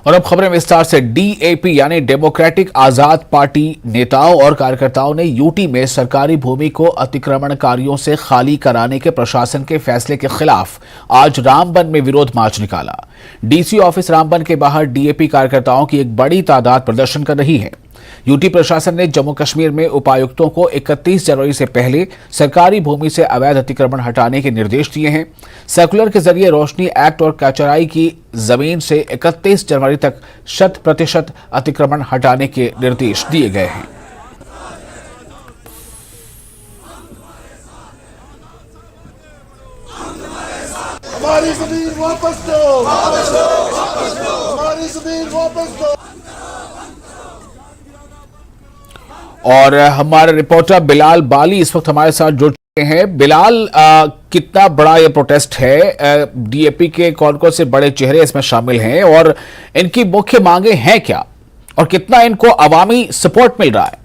और अब खबरें विस्तार से। डीएपी यानी डेमोक्रेटिक आजाद पार्टी नेताओं और कार्यकर्ताओं ने यूटी में सरकारी भूमि को अतिक्रमणकारियों से खाली कराने के प्रशासन के फैसले के खिलाफ आज रामबन में विरोध मार्च निकाला। डीसी ऑफिस रामबन के बाहर डीएपी कार्यकर्ताओं की एक बड़ी तादाद प्रदर्शन कर रही है। यूटी प्रशासन ने जम्मू कश्मीर में उपायुक्तों को 31 जनवरी से पहले सरकारी भूमि से अवैध अतिक्रमण हटाने के निर्देश दिए हैं। सर्कुलर के जरिए रोशनी एक्ट और कचराई की जमीन से 31 जनवरी तक 100% अतिक्रमण हटाने के निर्देश दिए गए हैं। हमारी जमीन वापस दो, हमारी जमीन वापस दो। और हमारे रिपोर्टर बिलाल बाली इस वक्त हमारे साथ जुड़ चुके हैं। बिलाल, कितना बड़ा ये प्रोटेस्ट है? डीएपी के कौन कौन से बड़े चेहरे इसमें शामिल हैं और इनकी मुख्य मांगे हैं क्या, और कितना इनको अवामी सपोर्ट मिल रहा है?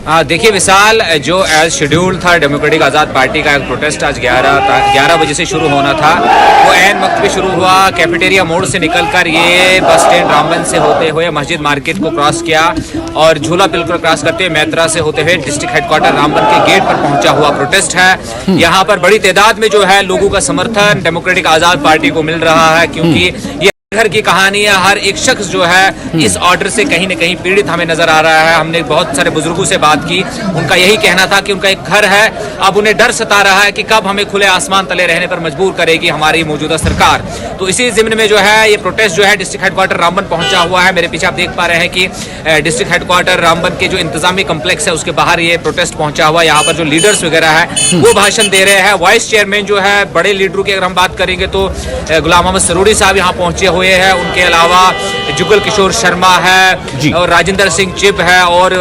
देखिए विशाल, जो एज शेड्यूल था डेमोक्रेटिक आज़ाद पार्टी का एक प्रोटेस्ट आज 11 बजे से शुरू होना था, वो ऐन वक्त पे शुरू हुआ। कैफेटेरिया मोड़ से निकलकर ये बस स्टैंड रामबन से होते हुए मस्जिद मार्केट को क्रॉस किया और झूला बिल्कुल क्रॉस करते हुए मैत्रा से होते हुए डिस्ट्रिक्ट हेडक्वार्टर रामबन के गेट पर पहुंचा हुआ प्रोटेस्ट है। यहाँ पर बड़ी तादाद में जो है लोगों का समर्थन डेमोक्रेटिक आज़ाद पार्टी को मिल रहा है, क्योंकि ये घर की कहानी है। हर एक शख्स जो है इस ऑर्डर से कहीं न कहीं पीड़ित हमें नजर आ रहा है। हमने बहुत सारे बुजुर्गों से बात की, उनका यही कहना था कि उनका एक घर है, अब उन्हें डर सता रहा है कि कब हमें खुले आसमान तले रहने पर मजबूर करेगी हमारी मौजूदा सरकार। तो इसी जिम्न में जो है ये प्रोटेस्ट जो है डिस्ट्रिक्ट हेडक्वार्टर रामबन पहुंचा हुआ है। मेरे पीछे आप देख पा रहे हैं कि डिस्ट्रिक्ट हेडक्वार्टर रामबन के जो इंतजामी कम्प्लेक्स है उसके बाहर ये प्रोटेस्ट पहुंचा हुआ है। यहाँ पर जो लीडर्स वगैरह है वो भाषण दे रहे हैं। वाइस चेयरमैन जो है बड़े लीडरों की अगर हम बात करेंगे तो गुलाम मोहम्मद सरूरी साहब यहाँ पहुंचे हुए हैं। उनके अलावा जुगल किशोर शर्मा है और राजेंद्र सिंह चिब है और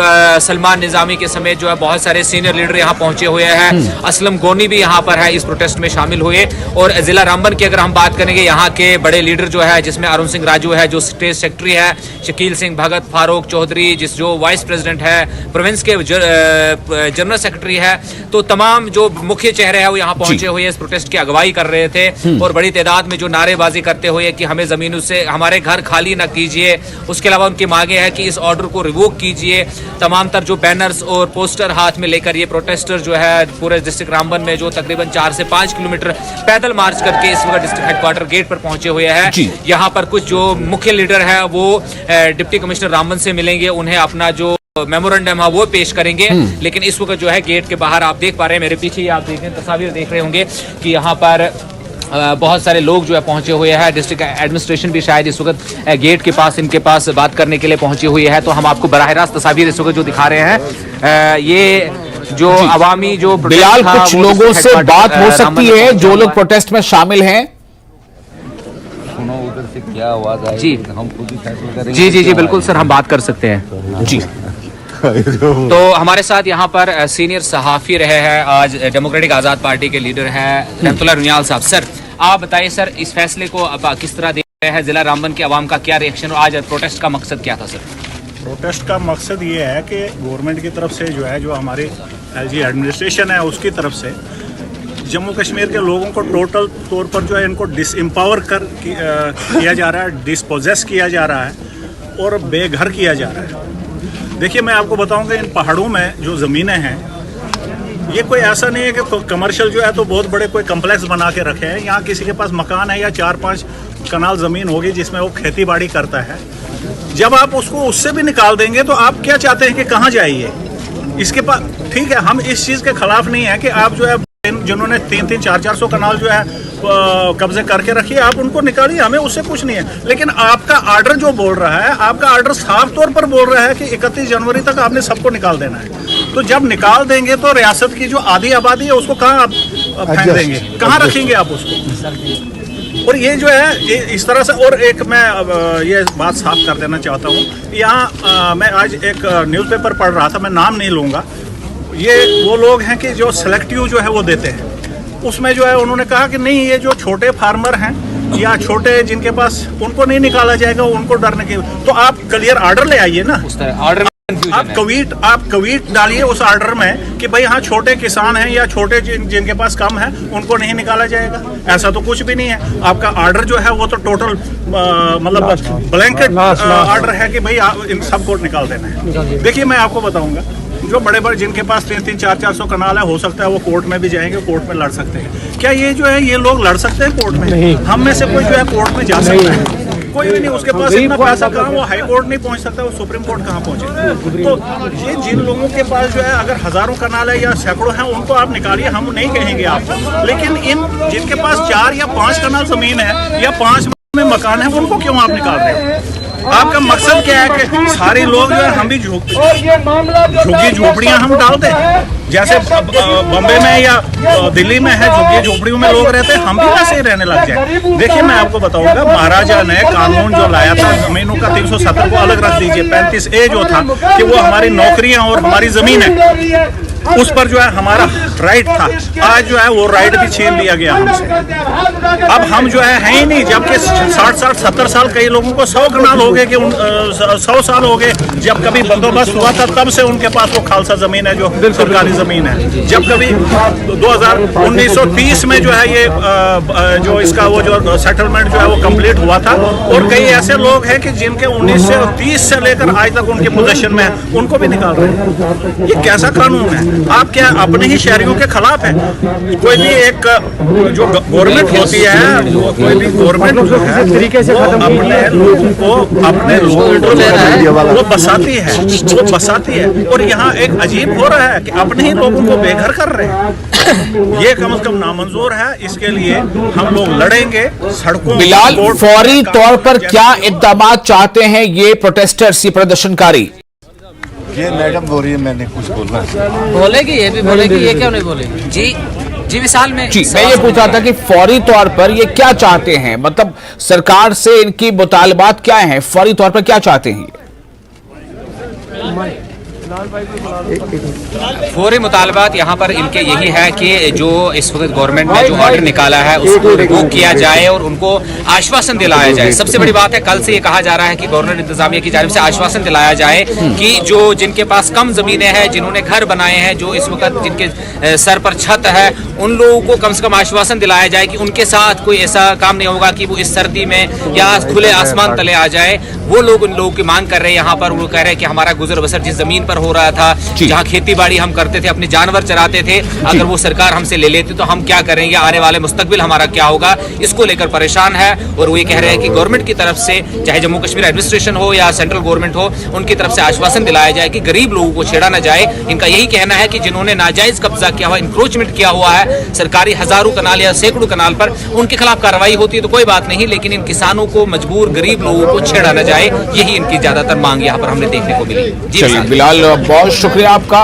सलमान निजामी के समेत जो है बहुत सारे सीनियर लीडर यहाँ पहुंचे हुए हैं। असलम गोनी भी यहाँ पर है, इस प्रोटेस्ट में शामिल हुए। और जिला रामबन की अगर हम बात करेंगे, यहाँ के बड़े लीडर जो है जिसमें अरुण सिंह राजू है जो स्टेट सेक्रेटरी है, शकील सिंह भगत, फारूक चौधरी जो वाइस प्रेसिडेंट है, प्रोविंस के जनरल सेक्रेटरी है, तो तमाम जो मुख्य चेहरे हैं वो यहाँ पहुंचे हुए इस प्रोटेस्ट की अगुवाई कर रहे थे। और बड़ी तादाद में जो नारेबाजी करते हुए कि हमें जमीनों से हमारे घर खाली ना कीजिए, उसके अलावा उनकी मांगे है कि इस ऑर्डर को रिवोक कीजिए। तमाम तर जो बैनर्स और पोस्टर हाथ में लेकर ये प्रोटेस्टर जो है पूरे डिस्ट्रिक्ट रामबन में जो तकरीबन 4 से 5 किलोमीटर पैदल मार्च करके इस वक्त डिस्ट्रिक्ट हेडक्वार्टर गेट पर पहुंचे हुए हैं। यहाँ पर कुछ जो मुख्य लीडर है वो डिप्टी कमिश्नर रामबन से मिलेंगे, उन्हें अपना जो मेमोरेंडम है वो पेश करेंगे। लेकिन इस वक्त जो है गेट के बाहर आप देख पा रहे हैं, मेरे पीछे आप तस्वीर देख रहे होंगे कि यहाँ पर बहुत सारे लोग जो है पहुंचे हुए हैं। डिस्ट्रिक्ट एडमिनिस्ट्रेशन भी शायद इस वक्त गेट के पास इनके पास बात करने के लिए पहुंची हुई है। तो हम आपको बराह रास्त तस्वीर इस वक्त जो दिखा रहे हैं, ये जो अवामी जो बिलाल, कुछ लोगों से बात हो सकती है जो लोग प्रोटेस्ट में शामिल हैं? सुनो उधर से क्या आवाज आई, जी हम खुद ही फैसला करेंगे। जी बिल्कुल सर, हम बात कर सकते हैं जी। तो हमारे साथ यहाँ पर सीनियर सहाफ़ी रहे हैं आज डेमोक्रेटिक आज़ाद पार्टी के लीडर हैं रहमतुल्लाह रुनियाल साहब। सर आप बताइए सर, इस फैसले को अब किस तरह देख रहे हैं? जिला रामबन के अवाम का क्या रिएक्शन, और आज प्रोटेस्ट का मकसद क्या था सर? प्रोटेस्ट का मकसद ये है कि गवर्नमेंट की तरफ से जो है, जो हमारी एलजी एडमिनिस्ट्रेशन है उसकी तरफ से जम्मू कश्मीर के लोगों को टोटल तौर पर जो है इनको डिसएम्पावर किया जा रहा है, डिस्पोजेस किया जा रहा है और बेघर किया जा रहा है। देखिए मैं आपको बताऊंगा, इन पहाड़ों में जो ज़मीनें हैं ये कोई ऐसा नहीं है कि कमर्शियल जो है तो बहुत बड़े कोई कम्प्लेक्स बना के रखे हैं। यहाँ किसी के पास मकान है या 4-5 कनाल ज़मीन होगी जिसमें वो खेती बाड़ी करता है। जब आप उसको उससे भी निकाल देंगे तो आप क्या चाहते हैं कि कहाँ जाइए? इसके पास ठीक है, हम इस चीज़ के खिलाफ नहीं है कि आप जो है जिन्होंने 300, 400 कनाल जो है कब्जे करके रखिए, आप उनको निकालिए, हमें उससे कुछ नहीं है। लेकिन आपका आर्डर जो बोल रहा है, आपका आर्डर साफ तौर पर बोल रहा है कि 31 जनवरी तक आपने सबको निकाल देना है। तो जब निकाल देंगे तो रियासत की जो आधी आबादी है उसको कहाँ आप फेंक देंगे, कहाँ रखेंगे आप उसको? और ये जो है ये इस तरह से, और एक मैं ये बात साफ कर देना चाहता हूँ। यहाँ मैं आज एक न्यूज़पेपर पढ़ रहा था, मैं नाम नहीं लूँगा, ये वो लोग हैं कि जो सेलेक्टिव जो है वो देते हैं, उसमें जो है उन्होंने कहा कि नहीं, ये जो छोटे फार्मर हैं या छोटे जिनके पास, उनको नहीं निकाला जाएगा, उनको डरने की। तो आप क्लियर आर्डर ले आइए ना, ऑर्डर आप कवीट डालिए उस ऑर्डर में कि भाई हाँ छोटे किसान हैं या छोटे जिनके पास कम है उनको नहीं निकाला जाएगा। ऐसा तो कुछ भी नहीं है। आपका ऑर्डर जो है वो तो टोटल मतलब ब्लैंकेट ऑर्डर है कि भाई इन सबको निकाल देना है। देखिए मैं आपको बताऊंगा, जो बड़े बड़े जिनके पास 300 400 कनाल है, हो सकता है वो कोर्ट में भी जाएंगे, कोर्ट में लड़ सकते हैं। क्या ये जो है ये लोग लड़ सकते हैं कोर्ट में? हम में से कोई जो है कोर्ट में जा सकता है? कोई भी नहीं। उसके पास इतना पैसा कहाँ, वो हाई कोर्ट नहीं पहुंच सकता, वो सुप्रीम कोर्ट कहाँ पहुंचे? तो ये जिन लोगों के पास जो है अगर हजारों कनाल है या सैकड़ों हैं, उनको आप निकालिए, हम नहीं कहेंगे आपको। लेकिन इन जिनके पास 4 या 5 कनाल जमीन है या 5 में मकान है, उनको क्यों आप निकाल रहे हो? आपका मकसद क्या है कि सारे लोग जो है हम भी झुग्गी झोपड़ियां हम डाल दें? जैसे बॉम्बे में या दिल्ली में है झुग्गी झोपड़ियों में लोग रहते हैं, हम भी वैसे ही रहने लग जाए। देखिए मैं आपको बताऊंगा, महाराजा ने कानून जो लाया था जमीनों का 370 को अलग रख दीजिए, 35A जो था कि वो हमारी नौकरियां और हमारी जमीन है, उस पर जो है हमारा राइट था। आज जो है वो राइट भी छीन लिया गया हमसे। अब हम जो है ही नहीं, जबकि 60 70 साल कई लोगों को 100 कनाल हो गए कि 100 साल हो गए जब कभी बंदोबस्त हुआ था, तब से उनके पास वो खालसा जमीन है जो सरकारी जमीन है। जब कभी 1930 में जो है ये जो इसका वो जो सेटलमेंट जो है वो कंप्लीट हुआ था, और कई ऐसे लोग हैं कि जिनके 1930 से लेकर आज तक उनके पोजीशन में है, उनको भी निकाल रहे हैं। ये कैसा कानून है? आप क्या अपने ही शहरियों के खिलाफ है? कोई भी एक जो गवर्नमेंट होती है, कोई भी गवर्नमेंट जो है वो अपने लोगों को वो बसाती है, और यहाँ एक अजीब हो रहा है कि अपने ही लोगों को बेघर कर रहे हैं। ये कम से कम नामंजूर है। इसके लिए हम लोग लड़ेंगे सड़कों। बिलाल, फौरी तौर पर क्या इक़दाम चाहते हैं ये प्रोटेस्टर्स, ये प्रदर्शनकारी? ये मैडम बोल रही है, मैंने कुछ बोलना है। बोलेगी, ये भी बोलेगी, ये क्यों नहीं बोलेगी? जी विशाल में जी मैं ये पूछ रहा था कि फौरी तौर पर ये क्या चाहते हैं, मतलब सरकार से इनकी मुतालबात क्या हैं, फौरी तौर पर क्या चाहते हैं? फौरी मुतालबात यहाँ पर इनके यही है कि जो इस वक्त गवर्नमेंट ने जो ऑर्डर निकाला है उसको रिवोक किया जाए और उनको आश्वासन दिलाया जाए। सबसे बड़ी बात है, कल से ये कहा जा रहा है कि गवर्नर इंतजामिया की जानिब से आश्वासन दिलाया जाए कि जो जिनके पास कम जमीनें हैं, जिन्होंने घर बनाए हैं, जो इस वक्त जिनके सर पर छत है, उन लोगों को कम से कम आश्वासन दिलाया जाए कि उनके साथ कोई ऐसा काम नहीं होगा कि वो इस सर्दी में या खुले आसमान तले आ जाए। वो लोग उन लोगों की मांग कर रहे हैं यहाँ पर। वो कह रहे हैं कि हमारा गुजर बसर जिस जमीन पर हो रहा था, जहाँ खेती बाड़ी हम करते थे, अपने जानवर चराते थे, अगर वो सरकार हमसे ले लेती तो हम क्या करेंगे, आने वाले मुस्तकबिल हमारा क्या होगा, इसको लेकर परेशान है। और वो ये कह रहे हैं कि गवर्नमेंट की तरफ से, चाहे जम्मू कश्मीर एडमिनिस्ट्रेशन हो या सेंट्रल गवर्नमेंट हो, उनकी तरफ से आश्वासन दिलाया जाए कि गरीब लोगों को छेड़ा न जाए। इनका यही कहना है कि जिन्होंने नाजायज कब्जा किया हुआ, इंक्रोचमेंट किया हुआ है सरकारी हजारों कनाल या सैकड़ों कनाल पर, उनके खिलाफ कार्रवाई होती है तो कोई बात नहीं, लेकिन इन किसानों को, मजबूर गरीब लोगों को छेड़ा न जाए, यही इनकी ज्यादातर मांग यहाँ पर हमने देखने को मिली। जी बिलाल, बहुत शुक्रिया आपका।